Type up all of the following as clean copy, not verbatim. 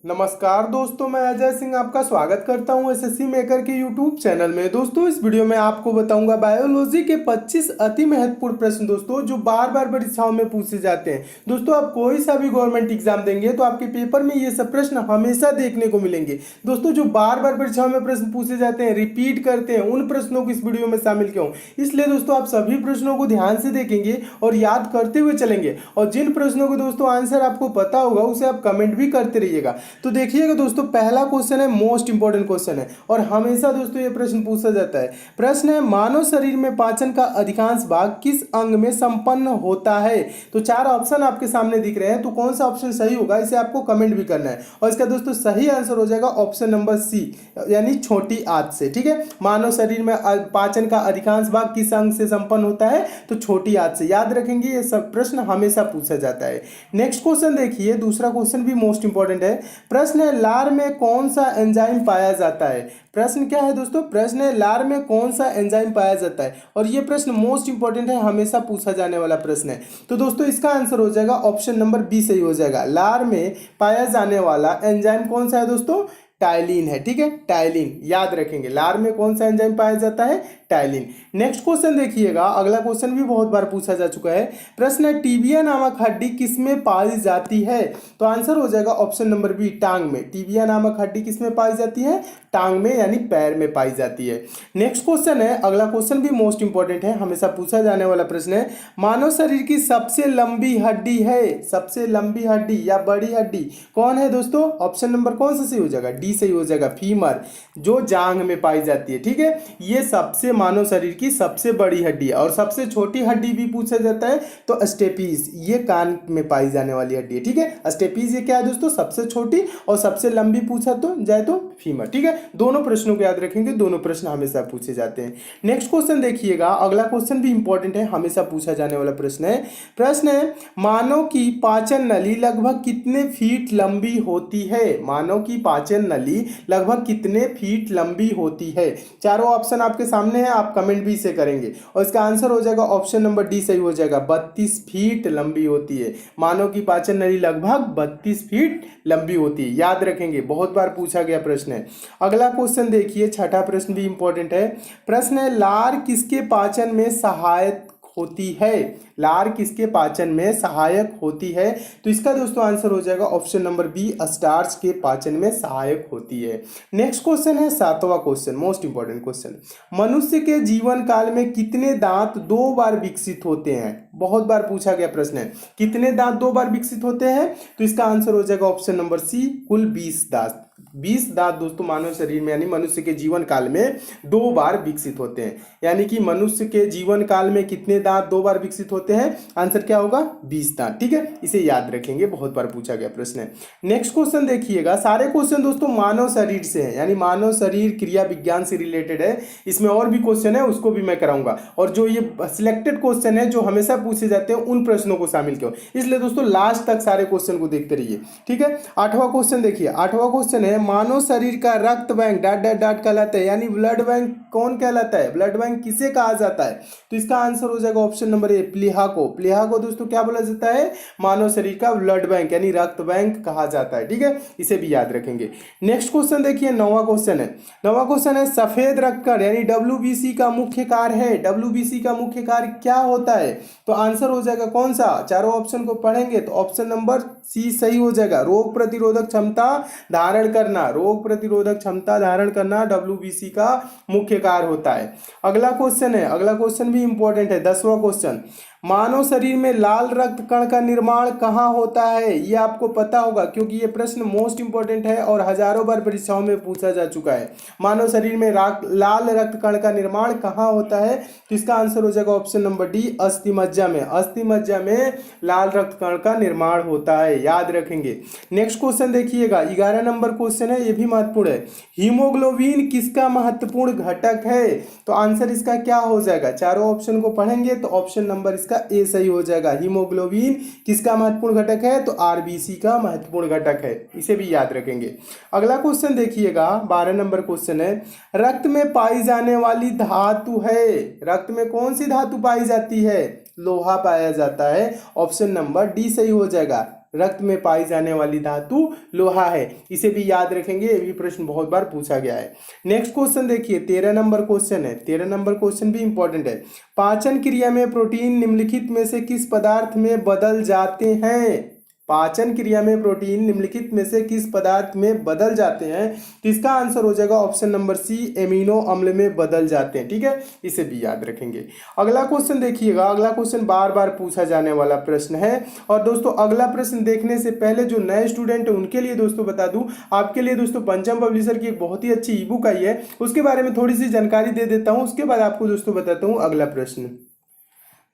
नमस्कार दोस्तों, मैं अजय सिंह आपका स्वागत करता हूं एसएससी मेकर के यूट्यूब चैनल में। दोस्तों, इस वीडियो में आपको बताऊंगा बायोलॉजी के 25 अति महत्वपूर्ण प्रश्न दोस्तों जो बार बार परीक्षाओं में पूछे जाते हैं। दोस्तों, आप कोई सा भी गवर्नमेंट एग्जाम देंगे तो आपके पेपर में ये सब प्रश्न हमेशा देखने को मिलेंगे। दोस्तों, जो बार बार परीक्षाओं में प्रश्न पूछे जाते हैं, रिपीट करते हैं, उन प्रश्नों को इस वीडियो में शामिल किया हूं। इसलिए दोस्तों, आप सभी प्रश्नों को ध्यान से देखेंगे और याद करते हुए चलेंगे। और जिन प्रश्नों को दोस्तों आंसर आपको पता होगा उसे आप कमेंट भी करते रहिएगा। तो देखिएगा दोस्तों, पहला क्वेश्चन है, मोस्ट इंपॉर्टेंट क्वेश्चन है और हमेशा दोस्तों ये प्रश्न पूछा जाता है। प्रश्न है, मानव शरीर में पाचन का अधिकांश भाग किस अंग में संपन्न होता है? तो चार ऑप्शन आपके सामने दिख रहे हैं, तो कौन सा ऑप्शन सही होगा इसे आपको कमेंट भी करना है। और इसका दोस्तों सही आंसर हो जाएगा ऑप्शन नंबर सी, यानी छोटी आंत से। ठीक है, मानव शरीर में पाचन का अधिकांश भाग किस अंग से संपन्न होता है? तो छोटी आंत से। याद रखेंगे, ये सब प्रश्न हमेशा पूछा जाता है। नेक्स्ट क्वेश्चन देखिए, दूसरा क्वेश्चन भी मोस्ट इंपॉर्टेंट है। प्रश्न है, लार में कौन सा एंजाइम पाया जाता है? प्रश्न क्या है दोस्तों? प्रश्न है, लार में कौन सा एंजाइम पाया जाता है? और ये प्रश्न मोस्ट इंपॉर्टेंट है, हमेशा पूछा जाने वाला प्रश्न है। तो दोस्तों इसका आंसर हो जाएगा ऑप्शन नंबर बी सही हो जाएगा। लार में पाया जाने वाला एंजाइम कौन सा है दोस्तों? टाइलिन है। ठीक है, टाइलिन याद रखेंगे। लार में कौन सा एंजाइम पाया जाता है? टाइलिन। नेक्स्ट क्वेश्चन देखिएगा, अगला क्वेश्चन भी बहुत बार पूछा जा चुका है। प्रश्न है, टीबिया नामक हड्डी किसमें पाई जाती है? तो आंसर हो जाएगा ऑप्शन नंबर बी, टांग में। टीबिया नामक हड्डी किसमें पाई जाती है? टांग में, यानी पैर में पाई जाती है। नेक्स्ट क्वेश्चन है, अगला क्वेश्चन भी मोस्ट इंपॉर्टेंट है, हमेशा पूछा जाने वाला प्रश्न है। मानव शरीर की सबसे लंबी हड्डी है, सबसे लंबी हड्डी या बड़ी हड्डी कौन है दोस्तों? ऑप्शन नंबर कौन सा सही हो जाएगा? डी सही हो जाएगा, फीमर, जो जांघ में पाई जाती है। ठीक है, ये सबसे मानव शरीर की सबसे बड़ी हड्डी है। और सबसे छोटी हड्डी भी पूछा जाता है तो स्टेपीज, ये कान में पाई जाने वाली हड्डी है। ठीक है, स्टेपीज ये क्या है दोस्तों? सबसे छोटी। और सबसे लंबी पूछा तो जाए तो फीमर। ठीक है, दोनों प्रश्नों को याद रखेंगे, दोनों प्रश्न हमेशा पूछे जाते हैं। नेक्स्ट क्वेश्चन देखिएगा, अगला क्वेश्चन भी इंपॉर्टेंट है, हमेशा पूछा जाने वाला प्रश्न है। प्रश्न है, मानव की पाचन नली लगभग कितने फीट लंबी होती है? मानव की पाचन नली लगभग कितने फीट लंबी होती है? चारों ऑप्शन आपके सामने है, आप कमेंट भी इसे करेंगे। और इसका आंसर हो जाएगा ऑप्शन नंबर डी सही हो जाएगा, 32 फीट लंबी होती है। मानव की पाचन नली लगभग 32 फीट लंबी होती है। याद रखेंगे, बहुत बार पूछा गया प्रश्न है। अगला क्वेश्चन देखिए, छठा प्रश्न भी इंपॉर्टेंट है। प्रश्न है, लार किसके पाचन में सहायक होती है? लार किसके पाचन में सहायक होती है? तो इसका दोस्तों आंसर हो जाएगा ऑप्शन नंबर बी, स्टार्च के पाचन में सहायक होती है। नेक्स्ट क्वेश्चन है, सातवां क्वेश्चन, मोस्ट इंपॉर्टेंट क्वेश्चन। मनुष्य के जीवन काल में कितने दांत 2 बार विकसित होते हैं? बहुत बार पूछा गया प्रश्न है, कितने दांत 2 बार विकसित होते हैं? तो इसका आंसर हो जाएगा ऑप्शन नंबर सी, कुल 20 दांत। 20 दांत दोस्तों मानव शरीर में, यानी मनुष्य के जीवन काल में 2 बार विकसित होते हैं। यानी कि मनुष्य के जीवन काल में कितने दांत 2 बार विकसित होते हैं? आंसर क्या होगा? 20 दांत। ठीक है, इसे याद रखेंगे, बहुत बार पूछा गया प्रश्न है। नेक्स्ट क्वेश्चन देखिएगा, सारे क्वेश्चन दोस्तों मानव शरीर से है, यानी मानव शरीर क्रिया विज्ञान से रिलेटेड है। इसमें और भी क्वेश्चन है, उसको भी मैं कराऊंगा। और जो ये सिलेक्टेड क्वेश्चन है जो हमेशा पूछे जाते हैं, उन प्रश्नों को शामिल किया, इसलिए दोस्तों लास्ट तक सारे क्वेश्चन को देखते रहिए। ठीक है, आठवां क्वेश्चन देखिए, आठवां क्वेश्चन है, मानव शरीर का रक्त बैंक डॉट डॉट डॉट कहलाता है, यानी ब्लड बैंक कौन कहलाता है? ब्लड बैंक किसे कहा जाता है? तो इसका आंसर हो जाएगा ऑप्शन नंबर ए, प्लीहा को। प्लीहा को दोस्तों क्या बोला जाता है? मानव शरीर का ब्लड बैंक यानी रक्त बैंक कहा जाता है। ठीक है, इसे भी याद रखेंगे। नेक्स्ट क्वेश्चन देखिए, नौवां क्वेश्चन है। नौवां क्वेश्चन है, सफेद रक्तकण यानी डब्ल्यूबीसी का मुख्य कार्य है। डब्ल्यूबीसी का मुख्य कार्य क्या होता है? तो आंसर हो जाएगा कौन सा? चारों ऑप्शन को पढ़ेंगे तो ऑप्शन नंबर सी सही हो जाएगा, रोग प्रतिरोधक क्षमता धारण करना। रोग प्रतिरोधक क्षमता धारण करना डब्ल्यूबीसी का मुख्य कार्य होता है। अगला क्वेश्चन है, अगला क्वेश्चन भी इंपॉर्टेंट है, 10वां क्वेश्चन। मानव शरीर में लाल रक्त कण का निर्माण कहाँ होता है? ये आपको पता होगा क्योंकि ये प्रश्न मोस्ट इंपॉर्टेंट है और हजारों बार परीक्षाओं में पूछा जा चुका है। मानव शरीर में लाल रक्त कण का निर्माण कहाँ होता है? तो इसका आंसर हो जाएगा ऑप्शन नंबर डी, अस्थिमज्जा में। अस्थिमज्जा में लाल रक्त कण का निर्माण होता है, याद रखेंगे। नेक्स्ट क्वेश्चन देखिएगा, 11 नंबर क्वेश्चन है, ये भी महत्वपूर्ण है। हीमोग्लोबिन किसका महत्वपूर्ण घटक है? तो आंसर इसका क्या हो जाएगा? चारों ऑप्शन को पढ़ेंगे तो ऑप्शन नंबर इसका ए सही हो जाएगा। हीमोग्लोबिन किसका महत्वपूर्ण घटक है? तो आरबीसी का महत्वपूर्ण घटक है, इसे भी याद रखेंगे। अगला क्वेश्चन देखिएगा, 12 नंबर क्वेश्चन है, रक्त में पाई जाने वाली धातु है। रक्त में कौन सी धातु पाई जाती है? लोहा पाया जाता है, ऑप्शन नंबर डी सही हो जाएगा। रक्त में पाई जाने वाली धातु लोहा है। इसे भी याद रखेंगे, ये भी प्रश्न बहुत बार पूछा गया है। नेक्स्ट क्वेश्चन देखिए, 13 नंबर क्वेश्चन है। 13 नंबर क्वेश्चन भी इंपॉर्टेंट है। पाचन क्रिया में प्रोटीन निम्नलिखित में से किस पदार्थ में बदल जाते हैं? पाचन क्रिया में प्रोटीन निम्नलिखित में से किस पदार्थ में बदल जाते हैं? तो इसका आंसर हो जाएगा ऑप्शन नंबर सी, एमिनो अम्ल में बदल जाते हैं। ठीक है, इसे भी याद रखेंगे। अगला क्वेश्चन देखिएगा, अगला क्वेश्चन बार बार पूछा जाने वाला प्रश्न है। और दोस्तों अगला प्रश्न देखने से पहले जो नए स्टूडेंट है उनके लिए दोस्तों बता दूं, आपके लिए दोस्तों पंचम पब्लिशर की एक बहुत ही अच्छी ई बुक आई है, उसके बारे में थोड़ी सी जानकारी दे देता हूं, उसके बाद आपको दोस्तों बताता हूं अगला प्रश्न।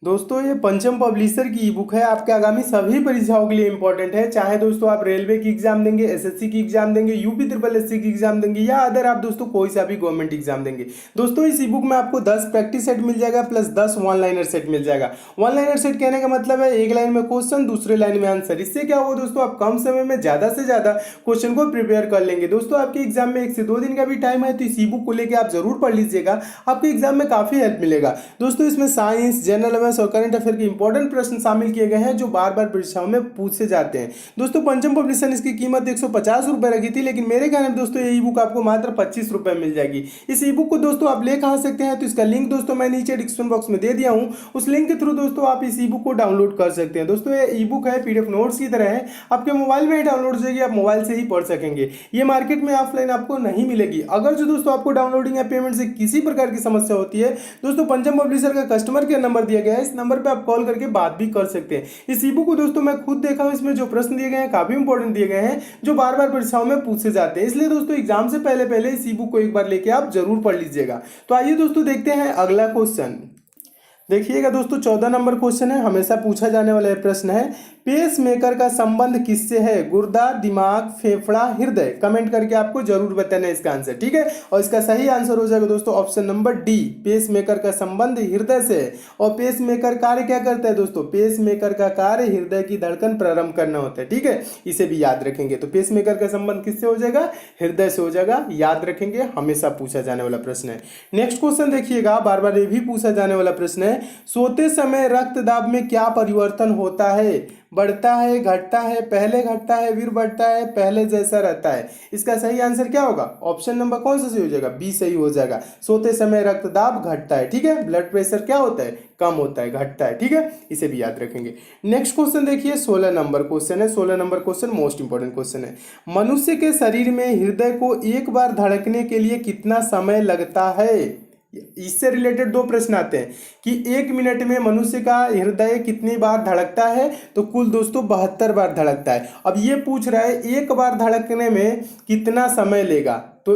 दोस्तों ये पंचम पब्लिशर की ई बुक है, आपके आगामी सभी परीक्षाओं के लिए इंपॉर्टेंट है। चाहे दोस्तों आप रेलवे की एग्जाम देंगे, एसएससी की एग्जाम देंगे, यूपी ट्रिपल एससी की एग्जाम देंगे, या अदर आप दोस्तों कोई सा भी गवर्नमेंट एग्जाम देंगे। दोस्तों इस ई बुक में आपको 10 प्रैक्टिस सेट मिल जाएगा प्लस 10 वन लाइनर सेट मिल जाएगा। वन लाइनर सेट कहने का मतलब है एक लाइन में क्वेश्चन, दूसरे लाइन में आंसर। इससे क्या होगा दोस्तों, आप कम समय में ज्यादा से ज्यादा क्वेश्चन को प्रिपेयर कर लेंगे। दोस्तों आपके एग्जाम में 1 से 2 दिन का भी टाइम है, तो इस ई बुक को लेकर आप जरूर पढ़ लीजिएगा, आपके एग्जाम में काफी हेल्प मिलेगा। दोस्तों इसमें साइंस, जनरल अवेयरनेस और करंट अफेयर की इंपॉर्टेंट प्रश्न शामिल किए गए हैं जो बार बार परीक्षाओं में पूछे जाते हैं। दोस्तों पंचम पब्लिशर इसकी कीमत 150 रुपए रखी थी, लेकिन मेरे कहने में दोस्तों ये ई बुक आपको मात्र 25 रुपए मिल जाएगी। इस ई बुक को दोस्तों आप ले कहां सकते हैं, तो इसका लिंक दोस्तों मैं नीचे डिस्क्रिप्शन बॉक्स में दे दिया हूं, उस लिंक के थ्रू दोस्तों आप इस ई बुक को डाउनलोड कर सकते हैं। दोस्तों ये ई बुक है, पीडीएफ नोट्स की तरह है, आपके मोबाइल में ही डाउनलोड हो जाएगी, आप मोबाइल से ही पढ़ सकेंगे। ये मार्केट में ऑफलाइन आपको नहीं मिलेगी। अगर जो दोस्तों आपको डाउनलोडिंग या पेमेंट से किसी प्रकार की समस्या होती है, दोस्तों पंचम पब्लिशर का कस्टमर केयर नंबर दिया गया है, इस नंबर पर आप कॉल करके बात भी कर सकते हैं। इस ई बुक को दोस्तों मैं खुद देखा हूं, इसमें जो प्रश्न दिए गए हैं काफी इंपॉर्टेंट दिए गए हैं, जो बार बार परीक्षाओं में पूछे जाते हैं। इसलिए दोस्तों एग्जाम से पहले पहले इस ई बुक को एक बार लेके आप जरूर पढ़ लीजिएगा। तो आइए दोस्तों देखते हैं अगला क्वेश्चन। देखिएगा दोस्तों 14 नंबर क्वेश्चन है, हमेशा पूछा जाने वाला प्रश्न है। पेस मेकर का संबंध किससे है? गुर्दा, दिमाग, फेफड़ा, हृदय। कमेंट करके आपको जरूर बताना है इसका आंसर। ठीक है, और इसका सही आंसर हो जाएगा दोस्तों option number D, pacemaker का संबंध हृदय से है। और पेस मेकर कार्य क्या करता है दोस्तों? पेस मेकर का कार्य हृदय की धड़कन प्रारंभ करना होता है। ठीक है, इसे भी याद रखेंगे। तो पेस मेकर का संबंध किससे हो जाएगा? हृदय से हो जाएगा, याद रखेंगे, हमेशा पूछा जाने वाला प्रश्न है। नेक्स्ट क्वेश्चन देखिएगा, बार बार ये भी पूछा जाने वाला प्रश्न है। सोते समय रक्त दाब में क्या परिवर्तन होता है? बढ़ता है, घटता है, पहले घटता है फिर बढ़ता है, पहले जैसा रहता है। इसका सही आंसर क्या होगा? ऑप्शन नंबर कौन सा सही हो जाएगा? बी सही हो जाएगा। सोते समय रक्तदाब घटता है। ठीक है, ब्लड प्रेशर क्या होता है? कम होता है, घटता है। ठीक है, इसे भी याद रखेंगे। नेक्स्ट क्वेश्चन देखिए, 16 नंबर क्वेश्चन है। 16 number question most important question है। मनुष्य के शरीर में हृदय को एक बार धड़कने के लिए कितना समय लगता है? इससे रिलेटेड 2 प्रश्न आते हैं कि 1 मिनट में मनुष्य का हृदय कितनी बार धड़कता है? तो कुल दोस्तों 72 बार धड़कता है। अब ये पूछ रहा है एक बार धड़कने में कितना समय लेगा। तो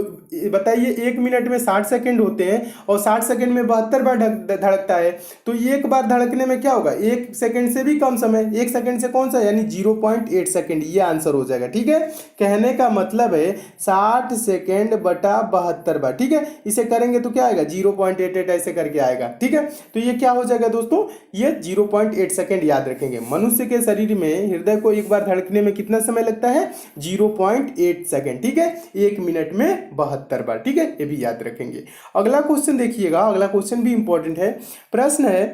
बताइए, 1 मिनट में 60 सेकंड होते हैं और 60 सेकंड में 72 बार धड़कता है, तो एक बार धड़कने में क्या होगा? 1 सेकंड से भी कम समय, 1 सेकंड से कौन सा, यानी 0.8 सेकंड, ये आंसर हो जाएगा। ठीक है, कहने का मतलब है 60 सेकंड बटा 72 बार। ठीक है, इसे करेंगे तो क्या आएगा? 0.88 ऐसे करके आएगा। ठीक है, तो ये क्या हो जाएगा दोस्तों? ये 0.8 सेकंड याद रखेंगे। मनुष्य के शरीर में हृदय को एक बार धड़कने में कितना समय लगता है? 0.8 सेकंड। ठीक है, 1 मिनट में 72 बार। ठीक है, ये भी याद रखेंगे। अगला क्वेश्चन देखिएगा, अगला क्वेश्चन भी इंपॉर्टेंट है। प्रश्न है,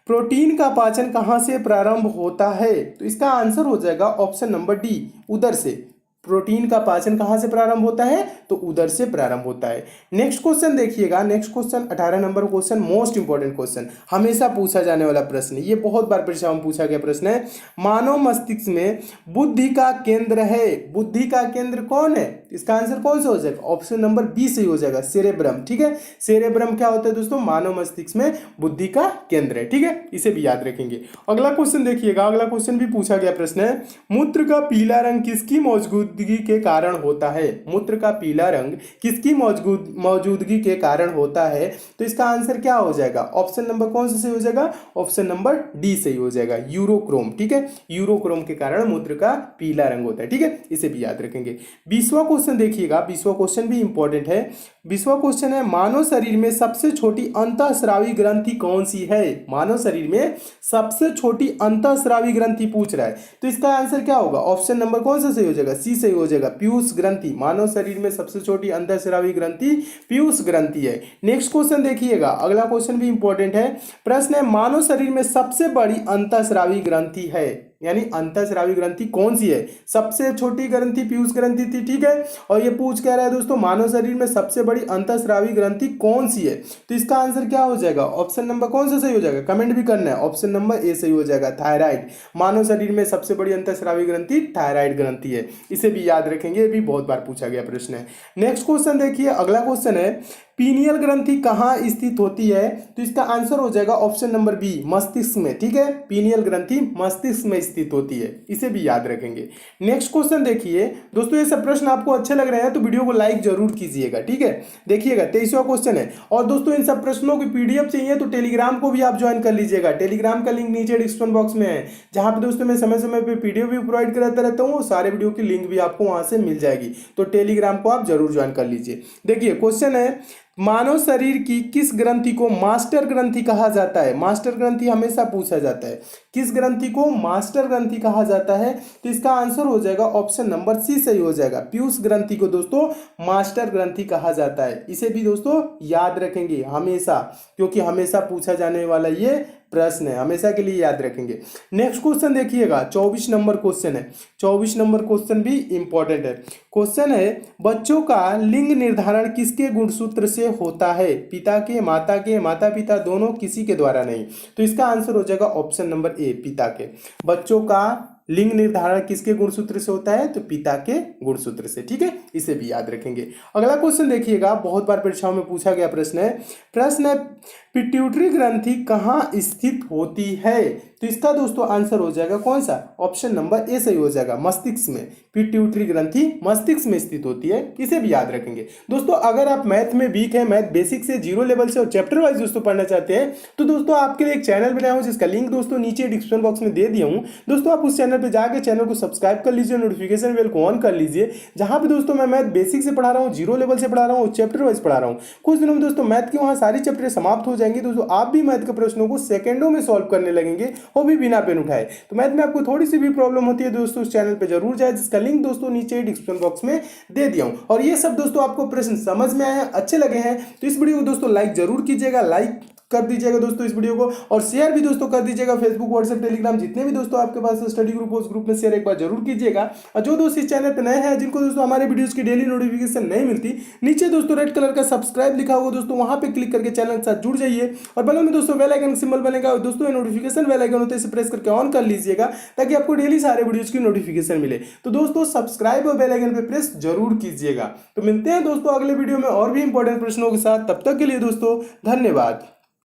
प्रोटीन का पाचन कहां से प्रारंभ होता है? तो इसका आंसर हो जाएगा ऑप्शन नंबर डी, उदर से। प्रोटीन का पाचन कहां से प्रारंभ होता है? तो उदर से प्रारंभ होता है। नेक्स्ट क्वेश्चन देखिएगा, next question 18 number question, most important question, हमेशा पूछा जाने वाला प्रश्न, ये बहुत बार परीक्षा में पूछा गया प्रश्न है। मानव मस्तिष्क में बुद्धि का केंद्र है, बुद्धि का केंद्र कौन है? इसका आंसर कौन सा हो जाएगा? ऑप्शन नंबर बी सही हो जाएगा, सेरेब्रम। ठीक है, सेरेब्रम क्या होता है दोस्तों? मानव मस्तिष्क में बुद्धि का केंद्र है। ठीक है, इसे भी याद रखेंगे। अगला क्वेश्चन देखिएगा, अगला क्वेश्चन भी पूछा गया प्रश्न है। मूत्र का पीला रंग किसकी मौजूदगी के कारण होता है? मूत्र का पीला रंग किसकी मौजूदगी के कारण होता है? तो इसका आंसर क्या हो जाएगा? ऑप्शन नंबर कौन सा सही हो जाएगा? ऑप्शन नंबर डी सही हो जाएगा, यूरोक्रोम। ठीक है, यूरोक्रोम के कारण मूत्र का पीला रंग होता है। ठीक है, इसे भी याद रखेंगे। 20वां क्वेश्चन देखिएगा, 20वां क्वेश्चन भी इंपॉर्टेंट है। 20वां क्वेश्चन है, मानव शरीर में सबसे छोटी अंतःस्रावी ग्रंथि कौन सी है? मानव शरीर में सबसे छोटी अंतःस्रावी ग्रंथि पूछ रहा है, तो इसका आंसर क्या होगा? ऑप्शन नंबर कौन सा सही हो जाएगा? सी सही हो जाएगा, पीयूष ग्रंथि। मानव शरीर में सबसे छोटी अंतःस्रावी ग्रंथि पीयूष ग्रंथि है। नेक्स्ट क्वेश्चन देखिएगा, अगला क्वेश्चन भी इंपॉर्टेंट है। प्रश्न है, मानव शरीर में सबसे बड़ी अंतःस्रावी ग्रंथि है? यानी अंतःस्रावी ग्रंथि कौन सी है? सबसे छोटी ग्रंथि पीयूष ग्रंथि थी, ठीक है। और ये पूछ कह रहा है दोस्तों मानव शरीर में सबसे बड़ी अंतःस्रावी ग्रंथि कौन सी है? तो इसका आंसर क्या हो जाएगा? ऑप्शन नंबर कौन सा सही हो जाएगा? कमेंट भी करना है। ऑप्शन नंबर ए सही हो जाएगा, थायराइड। मानव शरीर में सबसे बड़ी अंतःस्रावी ग्रंथि थायराइड ग्रंथि है। इसे भी याद रखेंगे, ये भी बहुत बार पूछा गया प्रश्न है। नेक्स्ट क्वेश्चन देखिए, अगला क्वेश्चन है पीनियल ग्रंथि कहाँ स्थित होती है? तो इसका आंसर हो जाएगा ऑप्शन नंबर बी, मस्तिष्क में, ठीक है। पीनियल ग्रंथि मस्तिष्क में स्थित होती है, इसे भी याद रखेंगे। नेक्स्ट क्वेश्चन देखिए दोस्तों, ये सब प्रश्न आपको अच्छे लग रहे हैं तो वीडियो को लाइक जरूर कीजिएगा, ठीक है। देखिएगा 23वां क्वेश्चन है। और दोस्तों इन सब प्रश्नों की पीडीएफ चाहिए तो टेलीग्राम को भी आप ज्वाइन कर लीजिएगा। टेलीग्राम का लिंक नीचे डिस्क्रिप्शन बॉक्स में है, जहां पे दोस्तों मैं समय समय पे पीडीएफ भी प्रोवाइड कराता रहता हूँ। सारे वीडियो की लिंक भी आपको वहां से मिल जाएगी, तो टेलीग्राम को आप जरूर ज्वाइन कर लीजिए। देखिए क्वेश्चन है, मानव शरीर की किस ग्रंथि को मास्टर ग्रंथि कहा जाता है? मास्टर ग्रंथि हमेशा पूछा जाता है, किस ग्रंथि को मास्टर ग्रंथि कहा जाता है? तो इसका आंसर हो जाएगा ऑप्शन नंबर सी सही हो जाएगा। पीयूष ग्रंथि को दोस्तों मास्टर ग्रंथि कहा जाता है। इसे भी दोस्तों याद रखेंगे हमेशा, क्योंकि हमेशा पूछा जाने वाला ये प्रश्न है, हमेशा के लिए याद रखेंगे। नेक्स्ट क्वेश्चन देखिएगा, 24 नंबर क्वेश्चन है। 24 नंबर क्वेश्चन भी इंपॉर्टेंट है। क्वेश्चन है, बच्चों का लिंग निर्धारण किसके गुणसूत्र से होता है? पिता के, माता के, माता पिता दोनों, किसी के द्वारा नहीं। तो इसका आंसर हो जाएगा ऑप्शन नंबर ए, पिता के। बच्चों का लिंग निर्धारण किसके गुणसूत्र से होता है? तो पिता के गुणसूत्र से, ठीक है। इसे भी याद रखेंगे। अगला क्वेश्चन देखिएगा, बहुत बार परीक्षाओं में पूछा गया प्रश्न है। प्रश्न है, पिट्यूटरी ग्रंथि कहाँ स्थित होती है? तो इसका दोस्तों आंसर हो जाएगा कौन सा? ऑप्शन नंबर ए सही हो जाएगा, मस्तिष्क में। पिट्यूटरी ग्रंथि मस्तिष्क में स्थित होती है, इसे भी याद रखेंगे। दोस्तों अगर आप मैथ में वीक है, मैथ बेसिक से, जीरो लेवल से और चैप्टर वाइज दोस्तों पढ़ना चाहते हैं, तो दोस्तों आपके लिए एक चैनल बनाया हूं, जिसका लिंक दोस्तों नीचे डिस्क्रिप्शन बॉक्स में दे दिया हूं। दोस्तों आप उस चैनल पे जाकर चैनल को सब्सक्राइब कर लीजिए, नोटिफिकेशन बेल को ऑन कर लीजिए, जहां पे दोस्तों मैं मैथ बेसिक से पढ़ा रहा हूँ, जीरो लेवल से पढ़ा रहा हूँ, चैप्टर वाइज पढ़ा रहा हूँ। कुछ दिनों में दोस्तों मैथ की वहां सारी चैप्टर समाप्त हो जाएंगे। दोस्तों आप भी मैथ के प्रश्नों को सेकंडों में सॉल्व करने लगेंगे, वो भी बिना पेन उठाए। तो मैथ में आपको थोड़ी सी भी प्रॉब्लम होती है दोस्तों, उस चैनल पे जरूर जाए, जिसका लिंक दोस्तों नीचे डिस्क्रिप्शन बॉक्स में दे दिया हूं। और ये सब दोस्तों आपको प्रश्न समझ में आए हैं, अच्छे लगे हैं, तो इस वीडियो को दोस्तों लाइक जरूर कीजिएगा, लाइक कर दीजिएगा दोस्तों इस वीडियो को, और शेयर भी दोस्तों कर दीजिएगा। फेसबुक, व्हाट्सएप, टेलीग्राम जितने भी दोस्तों आपके पास स्टडी ग्रुप हो, उस ग्रुप में शेयर एक बार जरूर कीजिएगा। और जो दोस्त इस चैनल पे नए हैं, जिनको दोस्तों हमारे वीडियोस की डेली नोटिफिकेशन नहीं मिलती, नीचे दोस्तों रेड कलर का सब्सक्राइब लिखा होगा दोस्तों, वहां पे क्लिक करके चैनल के साथ जुड़ जाइए। और बगल में दोस्तों बेल आइकन सिंबल बनेगा दोस्तों, ये नोटिफिकेशन बेल आइकन होता है, इसे प्रेस करके ऑन कर लीजिएगा, ताकि आपको डेली सारे वीडियोस की नोटिफिकेशन मिले। तो दोस्तों सब्सक्राइब और बेल आइकन पे प्रेस जरूर कीजिएगा। तो मिलते हैं दोस्तों अगले वीडियो में और भी इंपॉर्टेंट प्रश्नों के साथ, तब तक के लिए दोस्तों धन्यवाद।